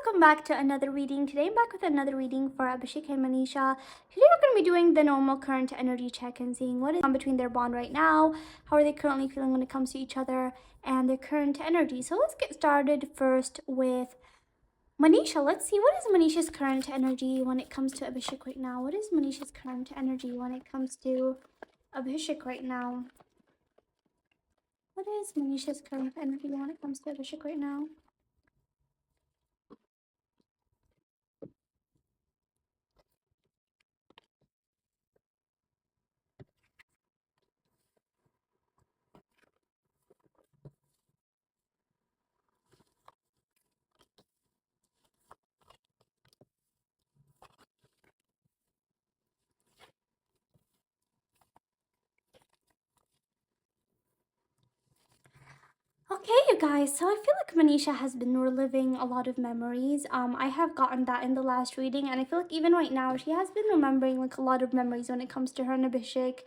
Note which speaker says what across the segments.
Speaker 1: welcome back to another reading. Today I'm back with another reading for Abhishek and Manisha. Today we're going to be doing the normal current energy check and seeing what is on between their bond right now, how are they currently feeling when it comes to each other, and their current energy. So let's get started first with Manisha. Let's see, what is Manisha's current energy when it comes to Abhishek right now? What is Manisha's current energy when it comes to Abhishek right now? What is Manisha's current energy when it comes to Abhishek right now? Okay, you guys, so I feel like Manisha has been reliving a lot of memories. I have gotten that in the last reading, and I feel like even right now, she has been remembering like a lot of memories when it comes to her and Abhishek.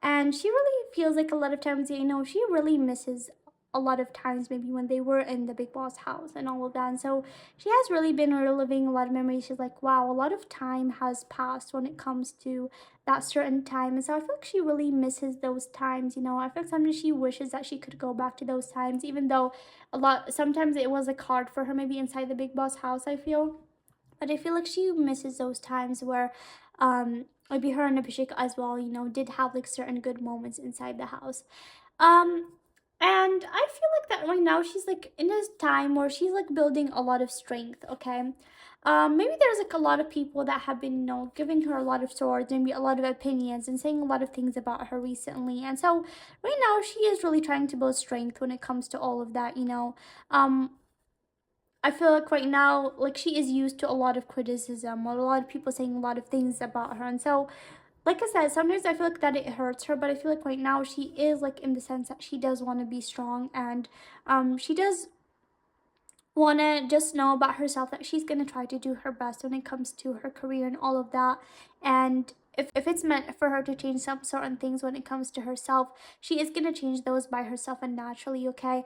Speaker 1: And she really feels like a lot of times, she really misses a lot of times maybe when they were in the big boss house and all of that. And so she has really been reliving a lot of memories. She's like, wow, a lot of time has passed when it comes to that certain time. And so I feel like she really misses those times. I feel like sometimes she wishes that she could go back to those times, even though sometimes it was like hard for her maybe inside the big boss house, I feel. But I feel like she misses those times where maybe her and Abhishek as well, did have like certain good moments inside the house. Um, and I feel like that right now she's like in this time where she's like building a lot of strength, okay? Maybe there's like a lot of people that have been, giving her a lot of swords, maybe a lot of opinions and saying a lot of things about her recently. And so right now she is really trying to build strength when it comes to all of that. I feel like right now, like she is used to a lot of criticism, or a lot of people saying a lot of things about her. And so like I said, sometimes I feel like that it hurts her, but I feel like right now she is like in the sense that she does want to be strong, and she does want to just know about herself that she's going to try to do her best when it comes to her career and all of that. And if it's meant for her to change some certain things when it comes to herself, she is going to change those by herself and naturally, okay?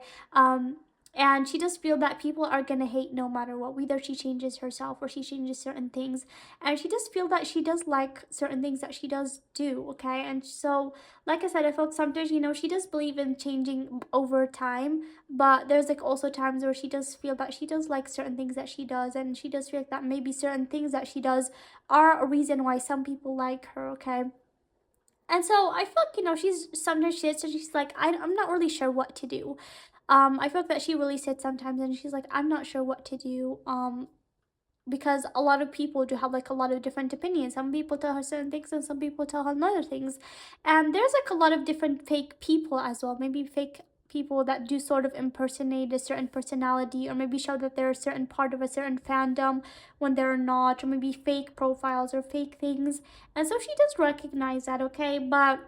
Speaker 1: And she does feel that people are gonna hate no matter what, whether she changes herself or she changes certain things. And she does feel that she does like certain things that she does do, okay? And so, like I said, I feel like sometimes, she does believe in changing over time, but there's like also times where she does feel that she does like certain things that she does, and she does feel like that maybe certain things that she does are a reason why some people like her, okay? And so I feel like, she's sometimes she sits and she's like, I'm not really sure what to do. I feel like that she really sits sometimes and she's like, I'm not sure what to do. Because a lot of people do have like a lot of different opinions. Some people tell her certain things and some people tell her other things. And there's like a lot of different fake people as well. Maybe fake people that do sort of impersonate a certain personality, or maybe show that they're a certain part of a certain fandom when they're not, or maybe fake profiles or fake things. And so she does recognize that, okay? But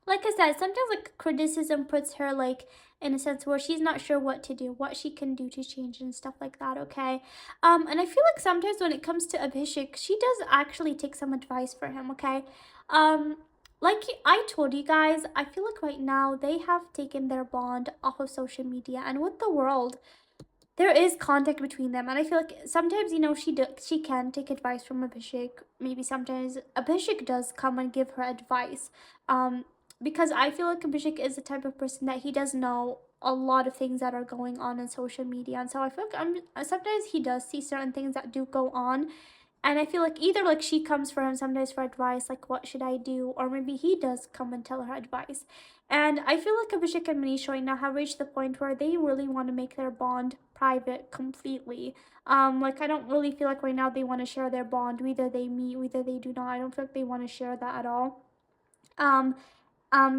Speaker 1: like I said, sometimes like criticism puts her like in a sense where she's not sure what to do, what she can do to change and stuff like that, okay? And I feel like sometimes when it comes to Abhishek, she does actually take some advice for him, okay? Um, like I told you guys, I feel like right now they have taken their bond off of social media, and with the world, there is contact between them. And I feel like sometimes, she can take advice from Abhishek. Maybe sometimes Abhishek does come and give her advice, because I feel like Abhishek is the type of person that he does know a lot of things that are going on in social media. And so I feel like sometimes he does see certain things that do go on, and I feel like either like she comes for him sometimes for advice, like what should I do, or maybe he does come and tell her advice. And I feel like Abhishek and Manish right now have reached the point where they really want to make their bond private completely. Like I don't really feel like right now they want to share their bond. Whether they meet, whether they do not. I don't feel like they want to share that at all. Um,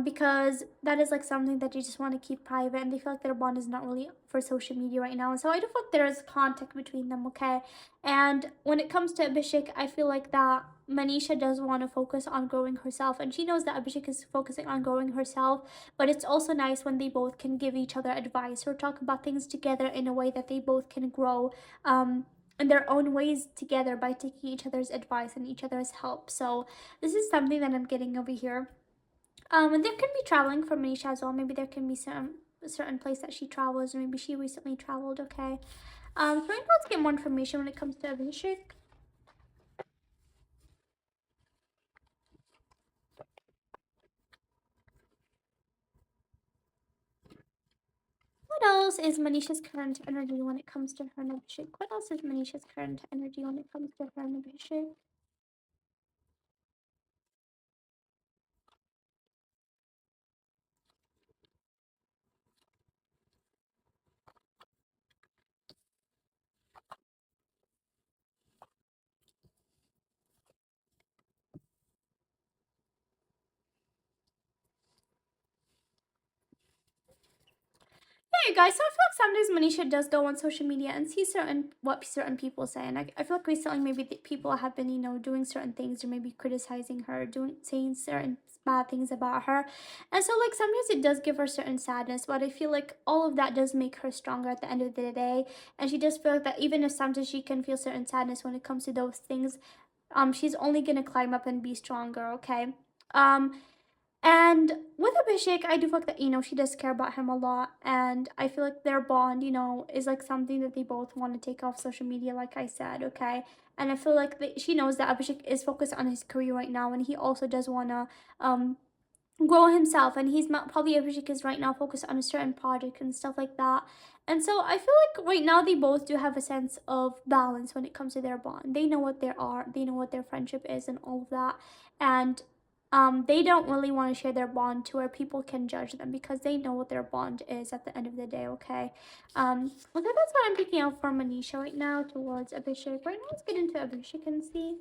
Speaker 1: because that is like something that you just want to keep private, and they feel like their bond is not really for social media right now. And so I do feel like there is contact between them, okay? And when it comes to Abhishek, I feel like that Manisha does want to focus on growing herself, and she knows that Abhishek is focusing on growing herself. But it's also nice when they both can give each other advice or talk about things together in a way that they both can grow in their own ways together by taking each other's advice and each other's help. So this is something that I'm getting over here. And there can be traveling for Manisha as well. Maybe there can be some certain place that she travels, or maybe she recently traveled, okay? So right now let's get more information when it comes to Abhishek. What else is Manisha's current energy when it comes to her and Abhishek? What else is Manisha's current energy when it comes to her and Abhishek? Yeah, you guys. So I feel like sometimes Manisha does go on social media and see what certain people say, and I feel like recently maybe people have been doing certain things or maybe criticizing her, saying certain bad things about her, and so like sometimes it does give her certain sadness. But I feel like all of that does make her stronger at the end of the day, and she does feel like that even if sometimes she can feel certain sadness when it comes to those things, she's only gonna climb up and be stronger. Okay. Um, and with Abhishek, I do feel like that, she does care about him a lot. And I feel like their bond, is like something that they both want to take off social media, like I said, okay? And I feel like she knows that Abhishek is focused on his career right now, and he also does want to grow himself, and he's not probably Abhishek is right now focused on a certain project and stuff like that. And so I feel like right now they both do have a sense of balance when it comes to their bond. They know what they know what their friendship is and all of that. And they don't really want to share their bond to where people can judge them because they know what their bond is at the end of the day, okay? Okay, that's what I'm picking out for Manisha right now towards Abhishek. Right now, let's get into Abhishek and see.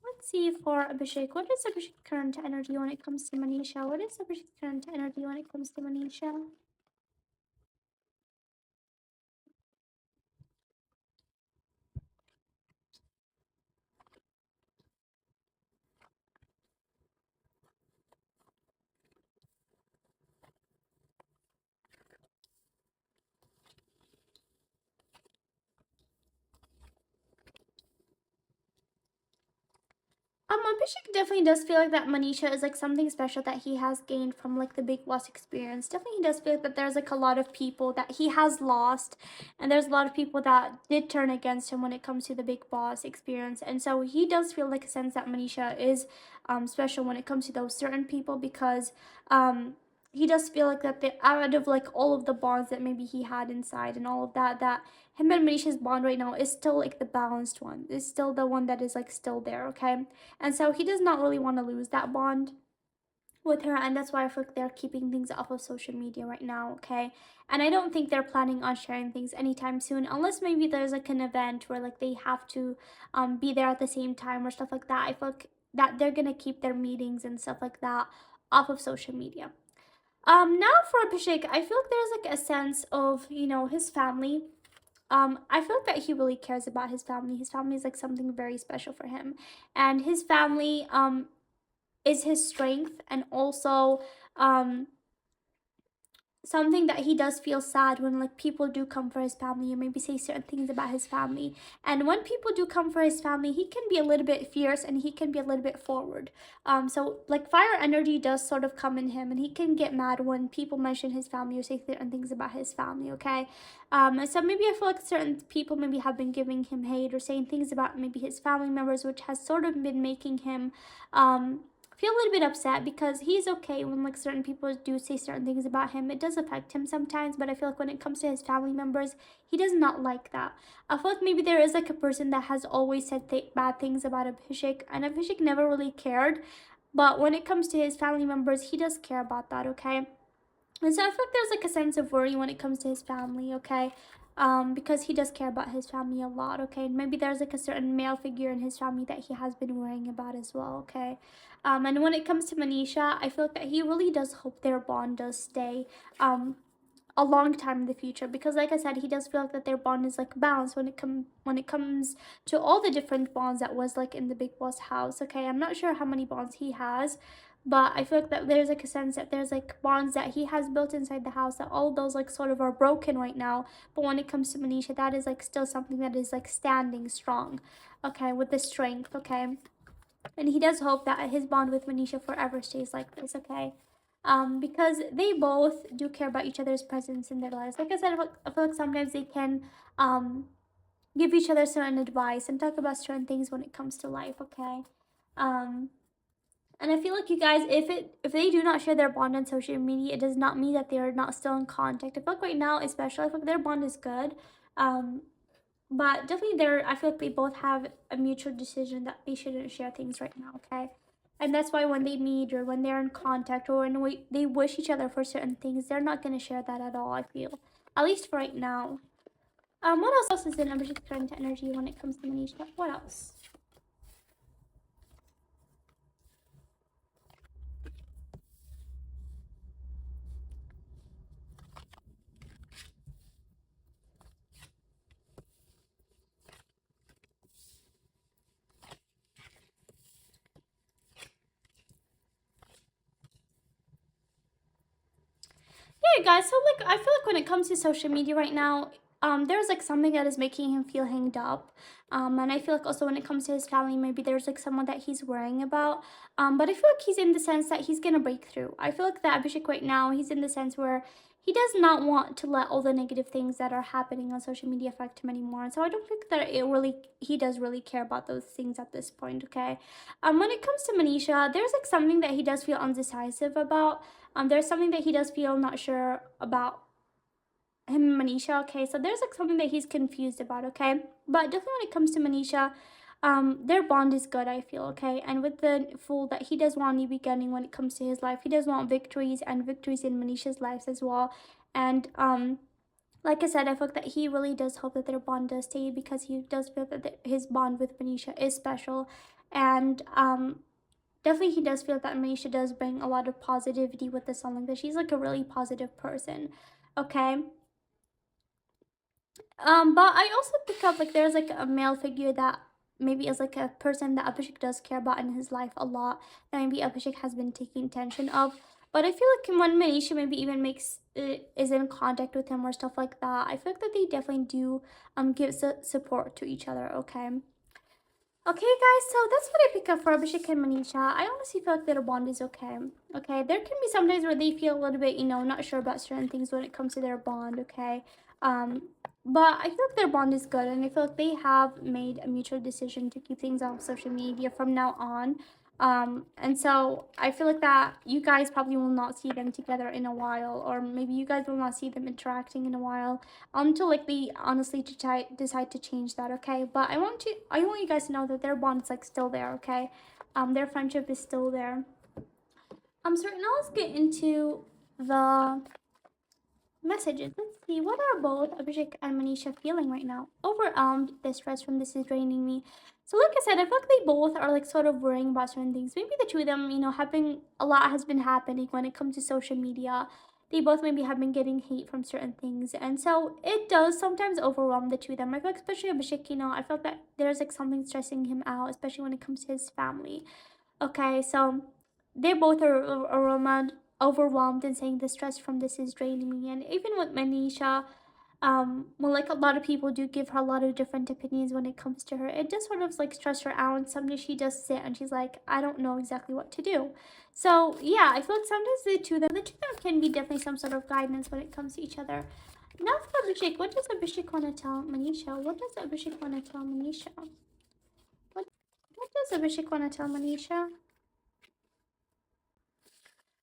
Speaker 1: Let's see for Abhishek. What is Abhishek's current energy when it comes to Manisha? What is Abhishek's current energy when it comes to Manisha? Abhishek definitely does feel like that Manisha is like something special that he has gained from like the Big Boss experience. Definitely he does feel like that there's like a lot of people that he has lost, and there's a lot of people that did turn against him when it comes to the Big Boss experience. And so he does feel like a sense that Manisha is special when it comes to those certain people because he does feel like that out of like all of the bonds that maybe he had inside and all of that, that him and Manisha's bond right now is still like the balanced one. Is still the one that is like still there, okay? And so he does not really want to lose that bond with her, and that's why I feel like they're keeping things off of social media right now, okay? And I don't think they're planning on sharing things anytime soon, unless maybe there's like an event where like they have to be there at the same time or stuff like that. I feel like that they're gonna keep their meetings and stuff like that off of social media. Now for Abhishek, I feel like there's like a sense of, his family. I feel like that he really cares about his family. His family is like something very special for him. And his family is his strength, and also um something that he does feel sad when like people do come for his family or maybe say certain things about his family. And when people do come for his family, he can be a little bit fierce and he can be a little bit forward. So like fire energy does sort of come in him, and he can get mad when people mention his family or say certain things about his family, okay? And so maybe I feel like certain people maybe have been giving him hate or saying things about maybe his family members, which has sort of been making him feel a little bit upset because he's okay when like certain people do say certain things about him. It does affect him sometimes, but I feel like when it comes to his family members, he does not like that. I feel like maybe there is like a person that has always said bad things about Abhishek, and Abhishek never really cared. But when it comes to his family members, he does care about that, okay? And so I feel like there's like a sense of worry when it comes to his family, okay? Because he does care about his family a lot, okay? And maybe there's like a certain male figure in his family that he has been worrying about as well, okay? And when it comes to Manisha, I feel like that he really does hope their bond does stay a long time in the future, because like I said, he does feel like that their bond is like balanced when it comes to all the different bonds that was like in the Big Boss house, okay? I'm not sure how many bonds he has, but I feel like that there's like a sense that there's like bonds that he has built inside the house, that all of those like sort of are broken right now. But when it comes to Manisha, that is like still something that is like standing strong, okay, with the strength, okay? And he does hope that his bond with Manisha forever stays like this, okay? because they both do care about each other's presence in their lives. Like I said, I feel like sometimes they can give each other certain advice and talk about certain things when it comes to life, okay? Um, and I feel like you guys, if they do not share their bond on social media, it does not mean that they are not still in contact. I feel like right now, especially, I feel like their bond is good. Um, but definitely, I feel like they both have a mutual decision that they shouldn't share things right now, okay? And that's why when they meet or when they're in contact or when they wish each other for certain things, they're not going to share that at all, I feel. At least for right now. What else is in Abhishek's current energy when it comes to Manisha? What else? Yeah, guys. So like, I feel like when it comes to social media right now, there's like something that is making him feel hanged up. And I feel like also when it comes to his family, maybe there's like someone that he's worrying about. But I feel like he's in the sense that he's gonna break through. I feel like that Abhishek right now, he's in the sense where he does not want to let all the negative things that are happening on social media affect him anymore. And so I don't think that he does really care about those things at this point. Okay. When it comes to Manisha, there's like something that he does feel undecisive about. There's something that he does feel not sure about him and Manisha, okay? So there's like something that he's confused about, okay? But definitely when it comes to Manisha, their bond is good, I feel, okay? And with the Fool, that he does want a new beginning when it comes to his life. He does want victories and victories in Manisha's lives as well. And like I said, I feel like that he really does hope that their bond does stay because he does feel that his bond with Manisha is special. And definitely he does feel that Manisha does bring a lot of positivity with the song, like that she's like a really positive person, okay? But I also pick up like there's like a male figure that maybe is like a person that Abhishek does care about in his life a lot, that maybe Abhishek has been taking attention of. But I feel like when Manisha maybe even makes is in contact with him or stuff like that, I feel like that they definitely do give support to each other. Okay. Okay, guys, so that's what I pick up for Abhishek and Manisha. I honestly feel like their bond is okay. Okay, there can be some days where they feel a little bit, not sure about certain things when it comes to their bond. Okay, um, but I feel like their bond is good, and I feel like they have made a mutual decision to keep things off social media from now on. And so I feel like that you guys probably will not see them together in a while, or maybe you guys will not see them interacting in a while until like they honestly decide to change that, okay? But I want you guys to know that their bond is like still there, okay? Their friendship is still there. So now let's get into the messages. Let's see, what are both Abhishek and Manisha feeling right now? Overwhelmed, distress from this is draining me. So like I said, I feel like they both are like sort of worrying about certain things. Maybe the two of them, having a lot has been happening when it comes to social media. They both maybe have been getting hate from certain things. And so it does sometimes overwhelm the two of them. I feel like especially Abhishek, I felt that there's like something stressing him out, especially when it comes to his family. Okay, so they both are overwhelmed and saying the stress from this is draining me. And even with Manisha, well, like a lot of people do give her a lot of different opinions when it comes to her. It does sort of like stress her out, and sometimes she does sit and she's like, I don't know exactly what to do. So yeah, I feel like sometimes the two of them can be definitely some sort of guidance when it comes to each other. Now for Abhishek, what does Abhishek want to tell Manisha? What does Abhishek want to tell Manisha? What does Abhishek want to tell Manisha?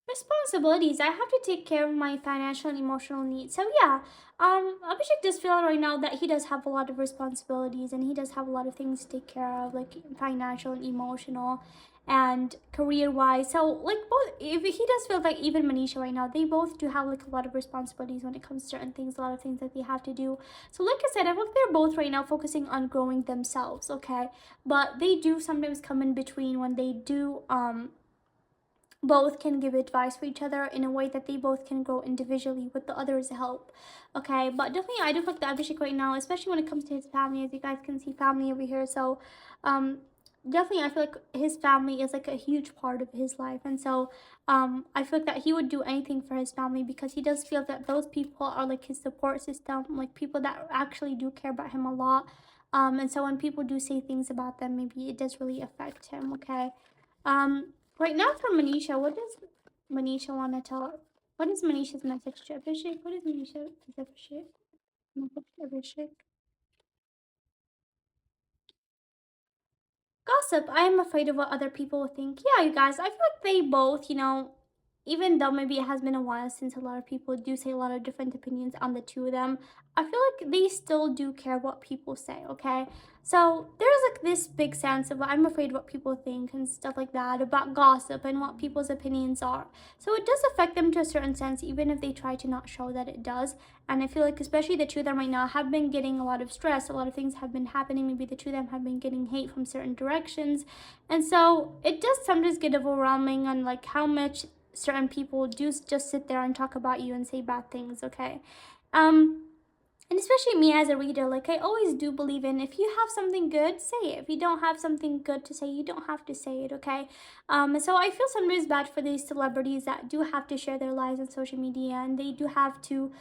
Speaker 1: Responsibilities. I have to take care of my financial and emotional needs. So yeah, Abhishek does feel right now that he does have a lot of responsibilities and he does have a lot of things to take care of, like financial and emotional and career wise. So like both, if he does feel like even Manisha right now, they both do have like a lot of responsibilities when it comes to certain things, a lot of things that they have to do. So like I said, I think they're both right now focusing on growing themselves, okay? But they do sometimes come in between when they do both can give advice for each other in a way that they both can grow individually with the other's help. Okay, but definitely I do feel like the Abhishek right now, especially when it comes to his family, as you guys can see family over here. So definitely I feel like his family is like a huge part of his life. And so I feel like that he would do anything for his family because he does feel that those people are like his support system, like people that actually do care about him a lot. And so when people do say things about them, maybe it does really affect him, okay? Right now for Manisha, Manisha want to tell? What is Manisha's message to Abhishek? What is Manisha's Abhishek? Message to Abhishek? Gossip. I am afraid of what other people will think. Yeah, you guys, I feel like they both, even though maybe it has been a while since a lot of people do say a lot of different opinions on the two of them, I feel like they still do care what people say, okay? So there's like this big sense of I'm afraid what people think and stuff like that about gossip and what people's opinions are. So it does affect them to a certain sense, even if they try to not show that it does. And I feel like especially the two of them right now have been getting a lot of stress, a lot of things have been happening. Maybe the two of them have been getting hate from certain directions. And so it does sometimes get overwhelming on like how much certain people do just sit there and talk about you and say bad things, okay? And especially me as a reader, like I always do believe in if you have something good, say it. If you don't have something good to say, you don't have to say it, okay? So I feel sometimes bad for these celebrities that do have to share their lives on social media and they do have to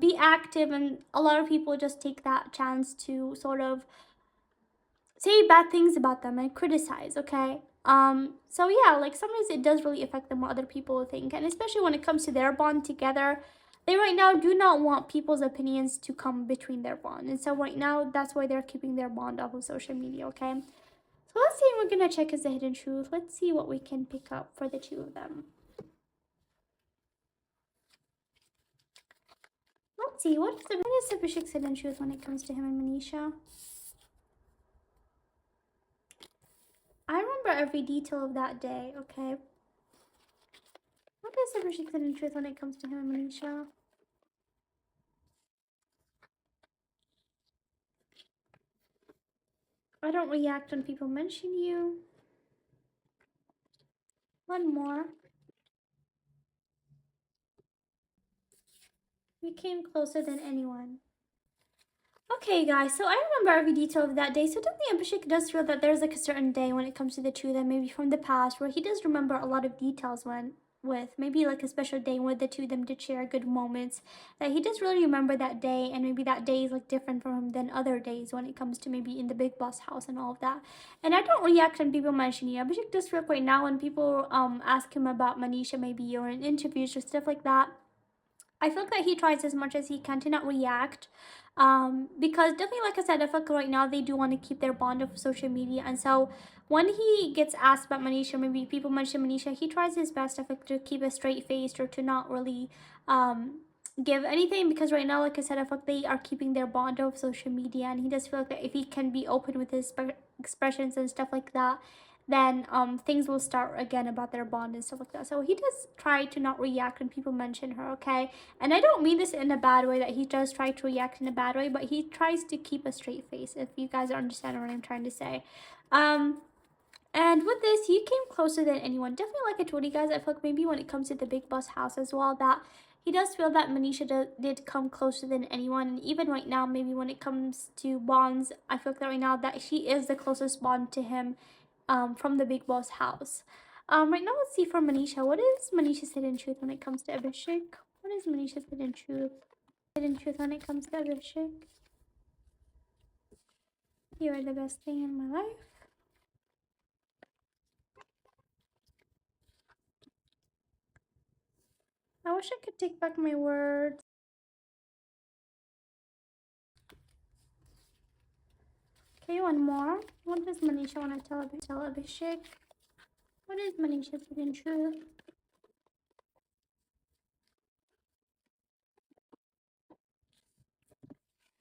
Speaker 1: be active, and a lot of people just take that chance to sort of say bad things about them and criticize, okay? So yeah, like sometimes it does really affect them what other people think, and especially when it comes to their bond together, they right now do not want people's opinions to come between their bond, and so right now that's why they're keeping their bond off of social media, okay? So let's see, we're gonna check is the hidden truth. Let's see what we can pick up for the two of them. Let's see, what is Abhishek's hidden truth when it comes to him and Manisha? I remember every detail of that day, okay? What is Abhishek's hidden truth when it comes to him and Manisha? I don't react when people mention you. One more. We came closer than anyone. Okay, guys, so I remember every detail of that day. So definitely Abhishek does feel that there's like a certain day when it comes to the two of them, maybe from the past, where he does remember a lot of details when with maybe like a special day where the two of them did share good moments, that he does really remember that day, and maybe that day is like different from him than other days when it comes to maybe in the big boss house and all of that. And I don't react when people mention you. Abhishek does feel like right now when people ask him about Manisha maybe or in interviews or stuff like that, I feel like he tries as much as he can to not react. Because definitely, like I said, I feel like right now they do want to keep their bond of social media. And so when he gets asked about Manisha, maybe people mention Manisha, he tries his best, I think, to keep a straight face or to not really give anything, because right now, like I said, I feel like they are keeping their bond of social media, and he does feel like that if he can be open with his expressions and stuff like that, then things will start again about their bond and stuff like that. So he does try to not react when people mention her, okay? And I don't mean this in a bad way that he does try to react in a bad way, but he tries to keep a straight face, if you guys understand what I'm trying to say. Um, and with this, he came closer than anyone. Definitely, like I told you guys, I feel like maybe when it comes to the Big Boss house as well, that he does feel that Manisha did come closer than anyone. And even right now, maybe when it comes to bonds, I feel like that right now that she is the closest bond to him from the Big Boss house. Right now, let's see for Manisha. What is Manisha's hidden truth when it comes to Abhishek? What is Manisha's hidden truth? Hidden truth when it comes to Abhishek? You are the best thing in my life. I wish I could take back my words. Okay, one more. What does Manisha want to tell Abhishek? What is Manisha's hidden truth?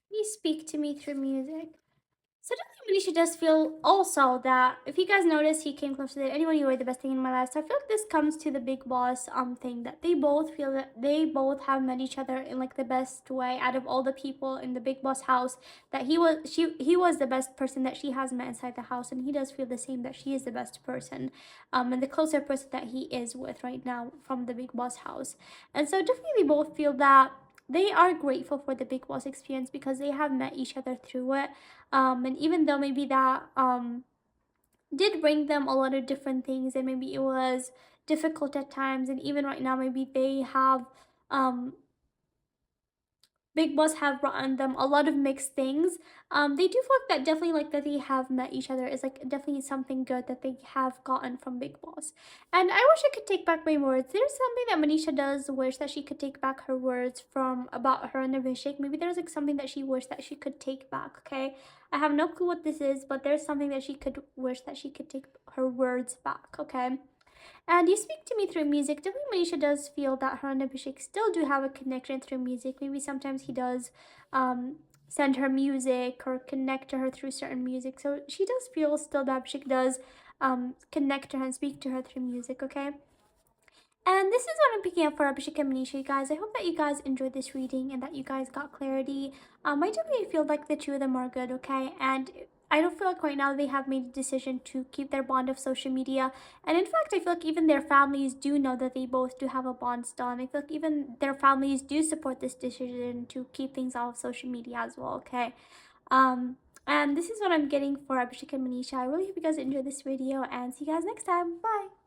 Speaker 1: Please speak to me through music. So definitely Manisha does feel also that if you guys notice, he came close to that anyone, you were the best thing in my life. So I feel like this comes to the big boss thing, that they both feel that they both have met each other in like the best way out of all the people in the big boss house, that he was the best person that she has met inside the house, and he does feel the same, that she is the best person and the closer person that he is with right now from the big boss house. And so definitely they both feel that they are grateful for the big boss experience because they have met each other through it. And even though maybe that did bring them a lot of different things, and maybe it was difficult at times, and even right now maybe they have um, Big Boss have brought on them a lot of mixed things. They do feel like that definitely like that they have met each other is like definitely something good that they have gotten from Big Boss. And I wish I could take back my words. There's something that Manisha does wish that she could take back her words from about her and Abhishek. Maybe there's like something that she wished that she could take back, okay? I have no clue what this is, but there's something that she could wish that she could take her words back, okay? And you speak to me through music. Definitely, Manisha does feel that her and Abhishek still do have a connection through music. Maybe sometimes he does um, send her music or connect to her through certain music. So she does feel still that Abhishek does connect to her and speak to her through music, okay? And this is what I'm picking up for Abhishek and Manisha, you guys. I hope that you guys enjoyed this reading and that you guys got clarity. I definitely feel like the two of them are good, okay? And I don't feel like right now they have made a decision to keep their bond of social media. And in fact, I feel like even their families do know that they both do have a bond still. And I feel like even their families do support this decision to keep things off social media as well, okay? Um, and this is what I'm getting for Abhishek and Manisha. I really hope you guys enjoyed this video and see you guys next time. Bye!